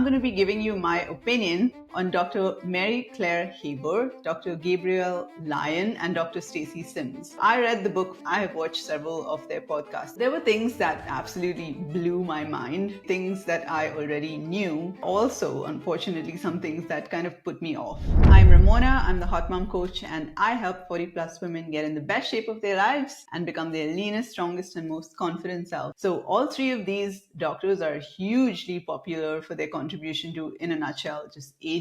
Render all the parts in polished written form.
I'm going to be giving you my opinion on Dr. Mary Claire Haber, Dr. Gabrielle Lyon, and Dr. Stacy Sims. I read the book. I have watched several of their podcasts. There were things that absolutely blew my mind, things that I already knew. Also, unfortunately, some things that kind of put me off. I'm Ramona. I'm the Hot Mom Coach, and I help 40 plus women get in the best shape of their lives and become their leanest, strongest, and most confident self. So all three of these doctors are hugely popular for their contribution to, in a nutshell, just aging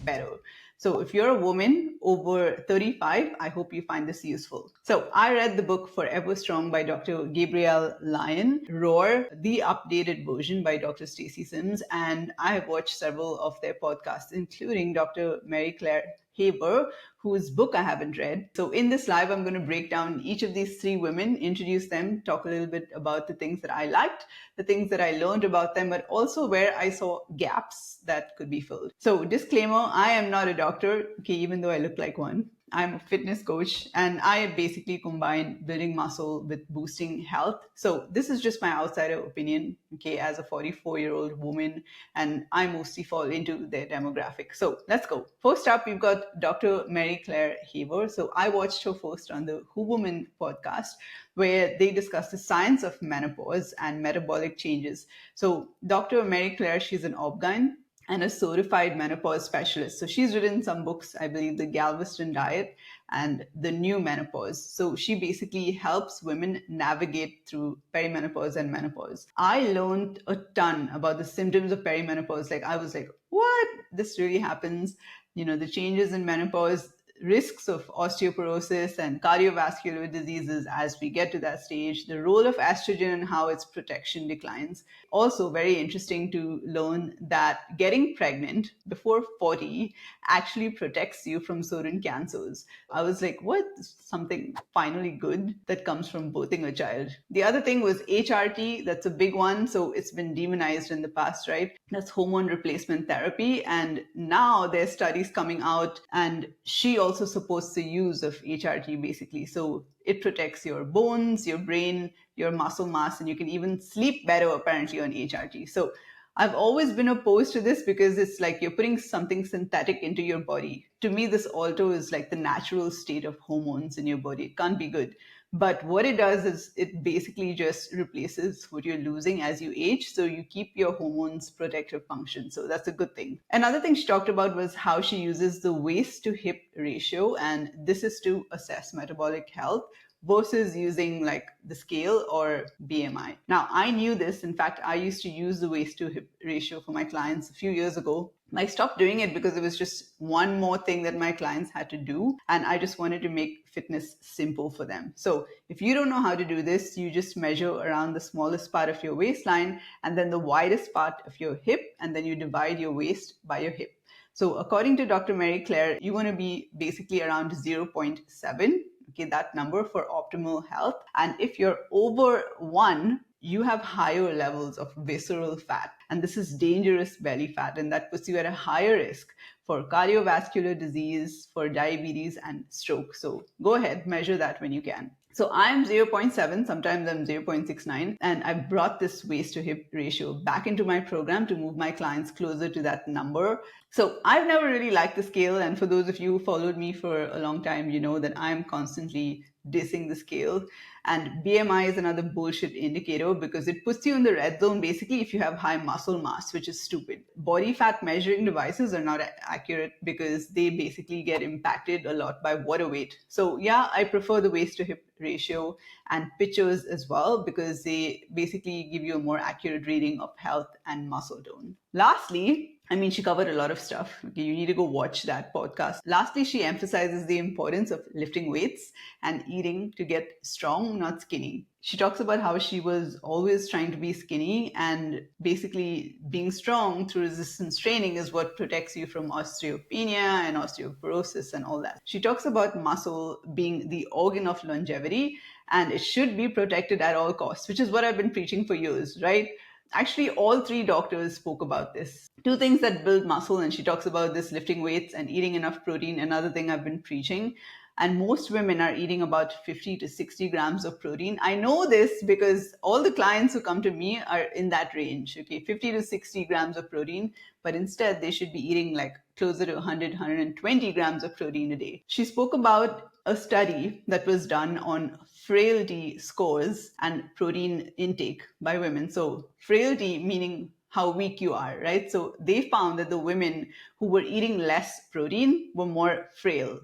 better. So if you're a woman over 35, I hope you find this useful. So I read the book Forever Strong by Dr. Gabrielle Lyon, Roar, the updated version by Dr. Stacy Sims, and I have watched several of their podcasts, including Dr. Mary Claire Haber, whose book I haven't read. So in this live, I'm going to break down each of these three women, introduce them, talk a little bit about the things that I liked, the things that I learned about them, but also where I saw gaps that could be filled. So disclaimer, I am not a doctor, okay, even though I look like one. I'm a fitness coach and I basically combine building muscle with boosting health. So this is just my outsider opinion, okay, as a 44-year-old woman, and I mostly fall into their demographic. So let's go. First up, we've got Dr. Mary Claire Haber. So I watched her first on the Who Woman podcast, where they discussed the science of menopause and metabolic changes. So Dr. Mary Claire, she's an OB-GYN and a certified menopause specialist. So she's written some books, I believe, The Galveston Diet and The New Menopause. So she basically helps women navigate through perimenopause and menopause. I learned a ton about the symptoms of perimenopause. Like, I was like, what? This really happens? You know, the changes in menopause, risks of osteoporosis and cardiovascular diseases as we get to that stage, the role of estrogen and how its protection declines. Also, very interesting to learn that getting pregnant before 40 actually protects you from certain cancers. I was like, what? Something finally good that comes from birthing a child. The other thing was HRT. That's a big one. So it's been demonized in the past, right? That's hormone replacement therapy. And now there's studies coming out, and she also supports the use of HRT basically. So it protects your bones, your brain, your muscle mass, and you can even sleep better apparently on HRT. So I've always been opposed to this because it's like you're putting something synthetic into your body. To me, this alto is like the natural state of hormones in your body. It can't be good. But what it does is it basically just replaces what you're losing as you age. So you keep your hormones' protective function. So that's a good thing. Another thing she talked about was how she uses the waist to hip ratio. And this is to assess metabolic health versus using like the scale or BMI. Now, I knew this. In fact, I used to use the waist to hip ratio for my clients a few years ago. I stopped doing it because it was just one more thing that my clients had to do. And I just wanted to make fitness simple for them. So if you don't know how to do this, you just measure around the smallest part of your waistline and then the widest part of your hip, and then you divide your waist by your hip. So according to Dr. Mary Claire, you want to be basically around 0.7. Okay, that number for optimal health. And if you're over 1, you have higher levels of visceral fat. And this is dangerous belly fat. And that puts you at a higher risk for cardiovascular disease, for diabetes, and stroke. So go ahead, measure that when you can. So I'm 0.7, sometimes I'm 0.69, and I've brought this waist to hip ratio back into my program to move my clients closer to that number. So I've never really liked the scale, and for those of you who followed me for a long time, you know that I'm constantly dissing the scale. And BMI is another bullshit indicator because it puts you in the red zone basically if you have high muscle mass, which is stupid. Body fat measuring devices are not accurate because they basically get impacted a lot by water weight. So yeah, I prefer the waist to hip ratio and pictures as well because they basically give you a more accurate reading of health and muscle tone. Lastly, I mean, she covered a lot of stuff. Okay, you need to go watch that podcast. Lastly, she emphasizes the importance of lifting weights and eating to get strong, not skinny. She talks about how she was always trying to be skinny, and basically being strong through resistance training is what protects you from osteopenia and osteoporosis and all that. She talks about muscle being the organ of longevity and it should be protected at all costs, which is what I've been preaching for years, right? Actually, all three doctors spoke about this. Two things that build muscle, and she talks about this: lifting weights and eating enough protein. Another thing I've been preaching. and most women are eating about 50 to 60 grams of protein. I know this because all the clients who come to me are in that range, okay, 50 to 60 grams of protein, but instead they should be eating like closer to 100, 120 grams of protein a day. She spoke about a study that was done on frailty scores and protein intake by women. So, frailty meaning how weak you are, right? So, they found that the women who were eating less protein were more frail,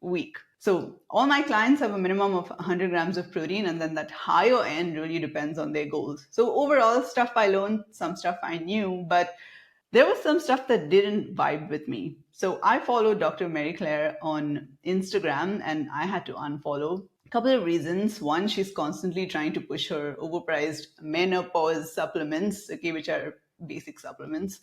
week. So all my clients have a minimum of 100 grams of protein, and then that higher end really depends on their goals. So overall, stuff I learned, some stuff I knew, but there was some stuff that didn't vibe with me. So I followed Dr. Mary Claire on Instagram, and I had to unfollow. A couple of reasons. One, she's constantly trying to push her overpriced menopause supplements, okay, which are basic supplements.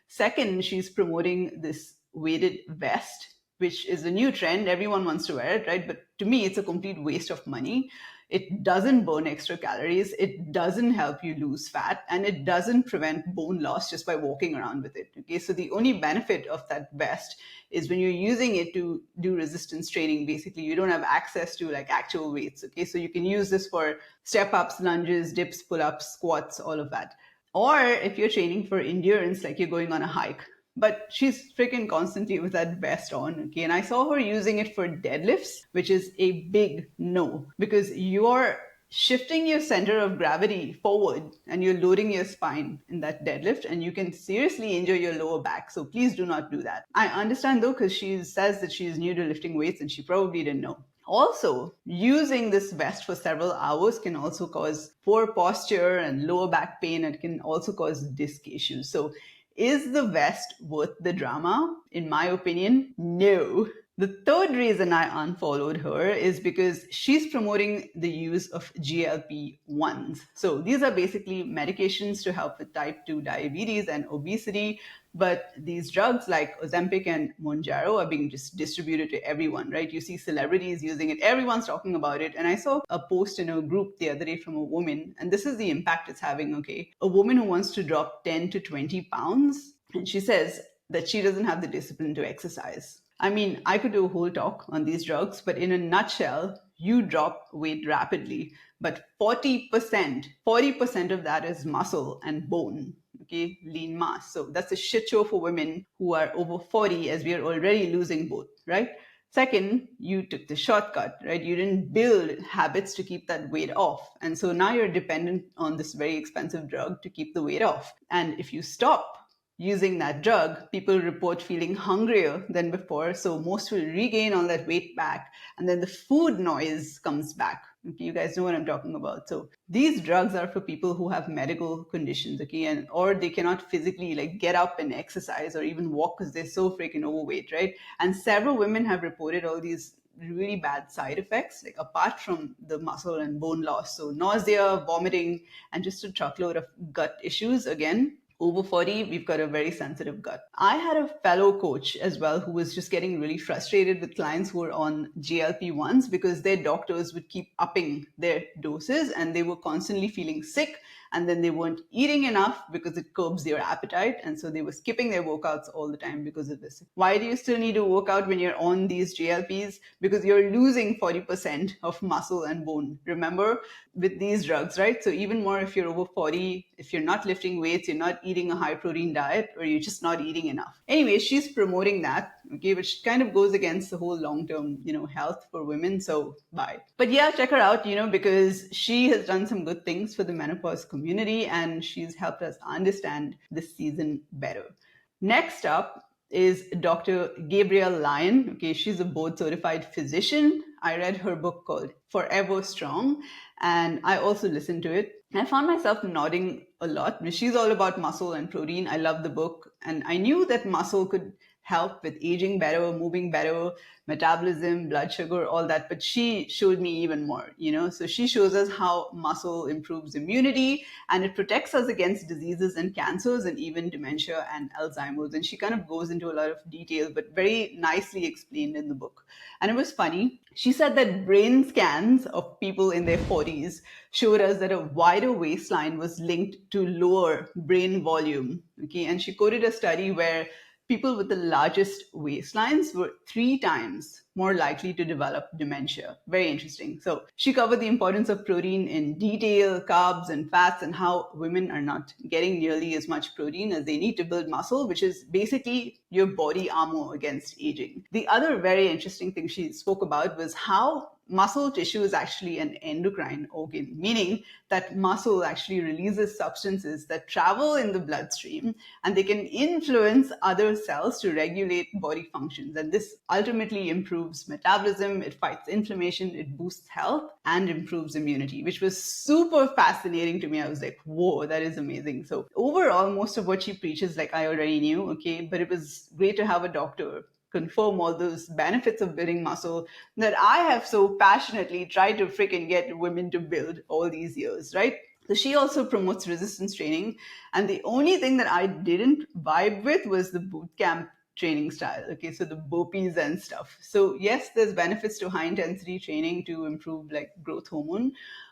Second, she's promoting this weighted vest, which is a new trend. Everyone wants to wear it, right? But to me, it's a complete waste of money. It doesn't burn extra calories. It doesn't help you lose fat, and it doesn't prevent bone loss just by walking around with it. Okay, so the only benefit of that vest is when you're using it to do resistance training. Basically, you don't have access to like actual weights. Okay, so you can use this for step ups, lunges, dips, pull ups, squats, all of that. Or if you're training for endurance, like you're going on a hike. But she's freaking constantly with that vest on, okay? And I saw her using it for deadlifts, which is a big no, because you're shifting your center of gravity forward and you're loading your spine in that deadlift, and you can seriously injure your lower back. So please do not do that. I understand though, because she says that she's new to lifting weights and she probably didn't know. Also, using this vest for several hours can also cause poor posture and lower back pain. It can also cause disc issues. So is the vest worth the drama? In my opinion, no. The third reason I unfollowed her is because she's promoting the use of GLP-1s. So these are basically medications to help with type 2 diabetes and obesity. But these drugs like Ozempic and Mounjaro are being just distributed to everyone, right? You see celebrities using it. Everyone's talking about it. And I saw a post in a group the other day from a woman, and this is the impact it's having, okay? A woman who wants to drop 10 to 20 pounds, and she says that she doesn't have the discipline to exercise. I mean, I could do a whole talk on these drugs, but in a nutshell, you drop weight rapidly, but 40% of that is muscle and bone, okay, lean mass. So that's a shit show for women who are over 40, as we are already losing both, right? Second, you took the shortcut, right? You didn't build habits to keep that weight off. And so now you're dependent on this very expensive drug to keep the weight off. And if you stop using that drug, people report feeling hungrier than before. So most will regain all that weight back. And then the food noise comes back. Okay, you guys know what I'm talking about. So these drugs are for people who have medical conditions, okay, and or they cannot physically like get up and exercise or even walk because they're so freaking overweight, right? And several women have reported all these really bad side effects, like apart from the muscle and bone loss. So nausea, vomiting, and just a truckload of gut issues. Again, over 40, we've got a very sensitive gut. I had a fellow coach as well who was just getting really frustrated with clients who were on GLP-1s because their doctors would keep upping their doses and they were constantly feeling sick, and then they weren't eating enough because it curbs their appetite, and so they were skipping their workouts all the time because of this. Why do you still need to work out when you're on these GLPs? Because you're losing 40% of muscle and bone, remember, with these drugs, right? So even more if you're over 40, if you're not lifting weights, you're not eating a high protein diet, or you're just not eating enough. Anyway, she's promoting that, okay, which kind of goes against the whole long-term, health for women. So bye. But yeah, check her out, because she has done some good things for the menopause community and she's helped us understand this season better. Next up is Dr. Gabrielle Lyon. Okay, she's a board certified physician. I read her book called Forever Strong, and I also listened to it. I found myself nodding a lot. She's all about muscle and protein. I love the book, and I knew that muscle could help with aging better, moving better, metabolism, blood sugar, all that. But she showed me even more, So she shows us how muscle improves immunity and it protects us against diseases and cancers and even dementia and Alzheimer's. And she kind of goes into a lot of detail, but very nicely explained in the book. And it was funny. She said that brain scans of people in their 40s showed us that a wider waistline was linked to lower brain volume. Okay, and she quoted a study where people with the largest waistlines were 3 times more likely to develop dementia. Very interesting. So she covered the importance of protein in detail, carbs and fats, and how women are not getting nearly as much protein as they need to build muscle, which is basically your body armor against aging. The other very interesting thing she spoke about was how muscle tissue is actually an endocrine organ, meaning that muscle actually releases substances that travel in the bloodstream and they can influence other cells to regulate body functions. And this ultimately improves metabolism, it fights inflammation, it boosts health, and improves immunity, which was super fascinating to me. I was like, whoa, that is amazing. So overall, most of what she preaches, like I already knew, okay, but it was great to have a doctor confirm all those benefits of building muscle that I have so passionately tried to freaking get women to build all these years, right? So she also promotes resistance training. And the only thing that I didn't vibe with was the boot camp training style. Okay, so the burpees and stuff. So yes, there's benefits to high intensity training to improve like growth hormone.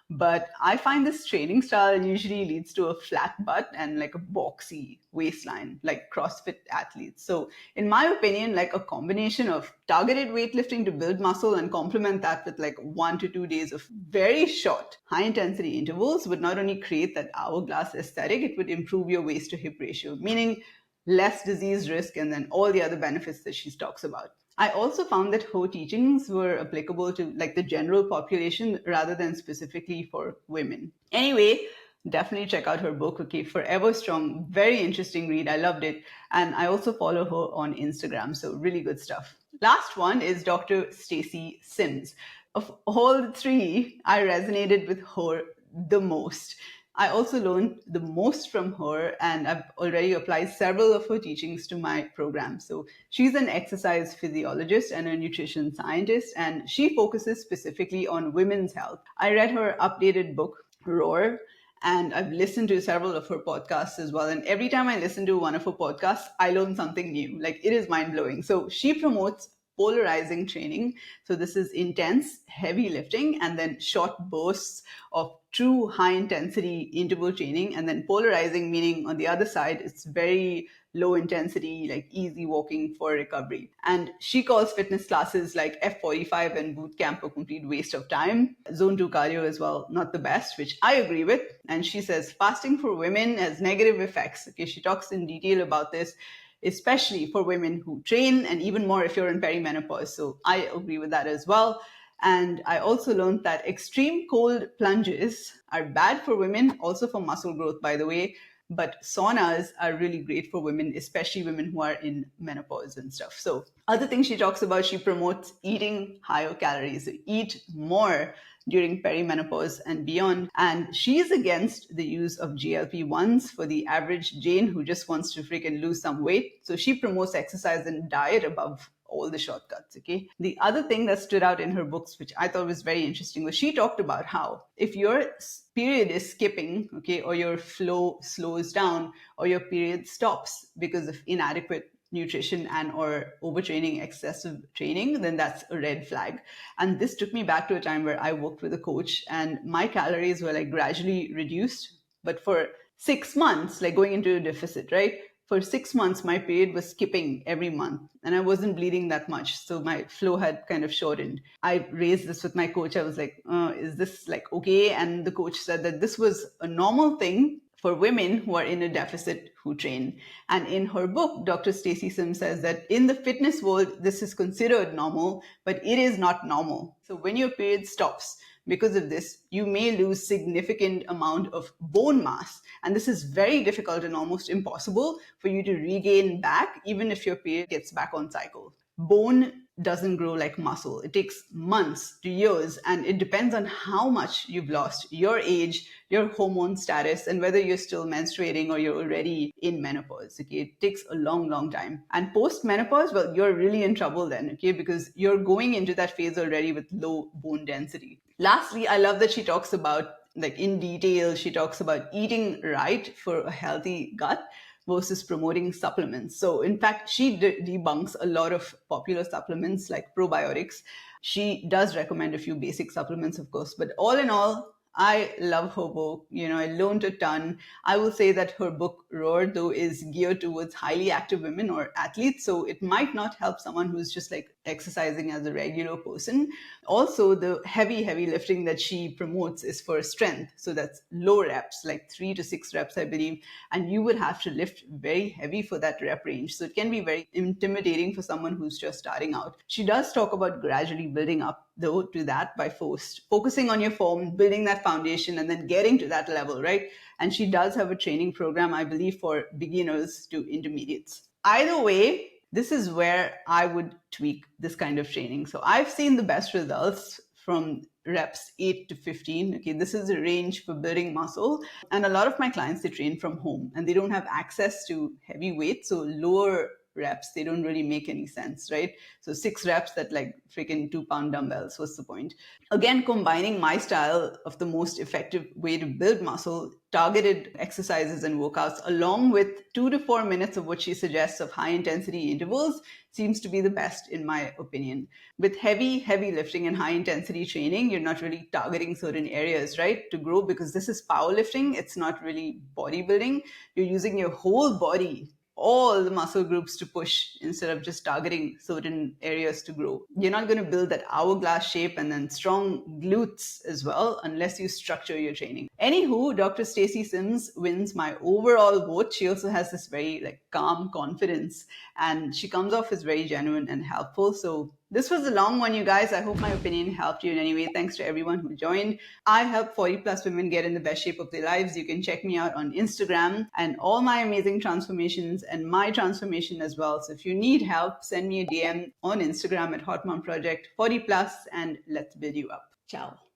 But I find this training style usually leads to a flat butt and like a boxy waistline, like CrossFit athletes. So in my opinion, like a combination of targeted weightlifting to build muscle and complement that with like 1 to 2 days of very short, high intensity intervals would not only create that hourglass aesthetic, it would improve your waist to hip ratio, meaning less disease risk and then all the other benefits that she talks about. I also found that her teachings were applicable to like the general population rather than specifically for women. Anyway, definitely check out her book, okay, Forever Strong. Very interesting read. I loved it. And I also follow her on Instagram. So really good stuff. Last one is Dr. Stacy Sims. Of all three, I resonated with her the most. I also learned the most from her, and I've already applied several of her teachings to my program. So she's an exercise physiologist and a nutrition scientist, and she focuses specifically on women's health. I read her updated book, Roar, and I've listened to several of her podcasts as well. And every time I listen to one of her podcasts, I learn something new. Like it is mind blowing. So she promotes polarizing training. So this is intense, heavy lifting, and then short bursts of true high intensity interval training. And then polarizing, meaning on the other side, it's very low intensity, like easy walking for recovery. And she calls fitness classes like F45 and boot camp a complete waste of time. Zone 2 cardio as well, not the best, which I agree with. And she says fasting for women has negative effects. Okay, she talks in detail about this, especially for women who train, and even more if you're in perimenopause. So I agree with that as well. And I also learned that extreme cold plunges are bad for women, also for muscle growth, by the way. But saunas are really great for women, especially women who are in menopause and stuff. So other things she talks about, she promotes eating higher calories, so eat more during perimenopause and beyond. And she is against the use of GLP-1s for the average Jane who just wants to freaking lose some weight. So she promotes exercise and diet above all the shortcuts, okay? The other thing that stood out in her books, which I thought was very interesting, was she talked about how if your period is skipping, okay, or your flow slows down, or your period stops because of inadequate nutrition and or overtraining, excessive training, then that's a red flag. And this took me back to a time where I worked with a coach and my calories were like gradually reduced, but for 6 months, like going into a deficit, right? For 6 months, my period was skipping every month and I wasn't bleeding that much. So my flow had kind of shortened. I raised this with my coach. I was like, is this like okay? And the coach said that this was a normal thing for women who are in a deficit who train. And in her book, Dr. Stacy Sims says that in the fitness world, this is considered normal, but it is not normal. So when your period stops, because of this, you may lose significant amount of bone mass. And this is very difficult and almost impossible for you to regain back, even if your period gets back on cycle. Bone doesn't grow like muscle. It takes months to years, and it depends on how much you've lost, your age, your hormone status, and whether you're still menstruating or you're already in menopause. Okay, it takes a long, long time. And post-menopause, well, you're really in trouble then, okay, because you're going into that phase already with low bone density. Lastly, I love that she talks about, like in detail, she talks about eating right for a healthy gut versus promoting supplements. So in fact, she debunks a lot of popular supplements like probiotics. She does recommend a few basic supplements, of course, but all in all, I love her book. I learned a ton. I will say that her book, Roar, though, is geared towards highly active women or athletes. So it might not help someone who's just like exercising as a regular person. Also, the heavy, heavy lifting that she promotes is for strength. So that's low reps, like 3 to 6 reps, I believe. And you would have to lift very heavy for that rep range. So it can be very intimidating for someone who's just starting out. She does talk about gradually building up, though, to that by focusing on your form, building that foundation, and then getting to that level, right? And she does have a training program, I believe, for beginners to intermediates. Either way, this is where I would tweak this kind of training. So I've seen the best results from reps 8 to 15. Okay, this is a range for building muscle. And a lot of my clients, they train from home and they don't have access to heavy weight. So lower reps, they don't really make any sense, right? So 6 reps at like freaking 2 pound dumbbells. What's the point? Again, combining my style of the most effective way to build muscle, targeted exercises and workouts, along with 2 to 4 minutes of what she suggests of high intensity intervals, seems to be the best in my opinion. With heavy, heavy lifting and high intensity training, you're not really targeting certain areas, right, to grow, because this is powerlifting. It's not really bodybuilding. You're using your whole body, all the muscle groups to push instead of just targeting certain areas to grow. You're not going to build that hourglass shape and then strong glutes as well unless you structure your training. Anywho, Dr. Stacy Sims wins my overall vote. She also has this very like calm confidence and she comes off as very genuine and helpful. So this was a long one, you guys. I hope my opinion helped you in any way. Thanks to everyone who joined. I help 40 plus women get in the best shape of their lives. You can check me out on Instagram and all my amazing transformations and my transformation as well. So if you need help, send me a DM on Instagram at Hot Mom Project 40 plus and let's build you up. Ciao.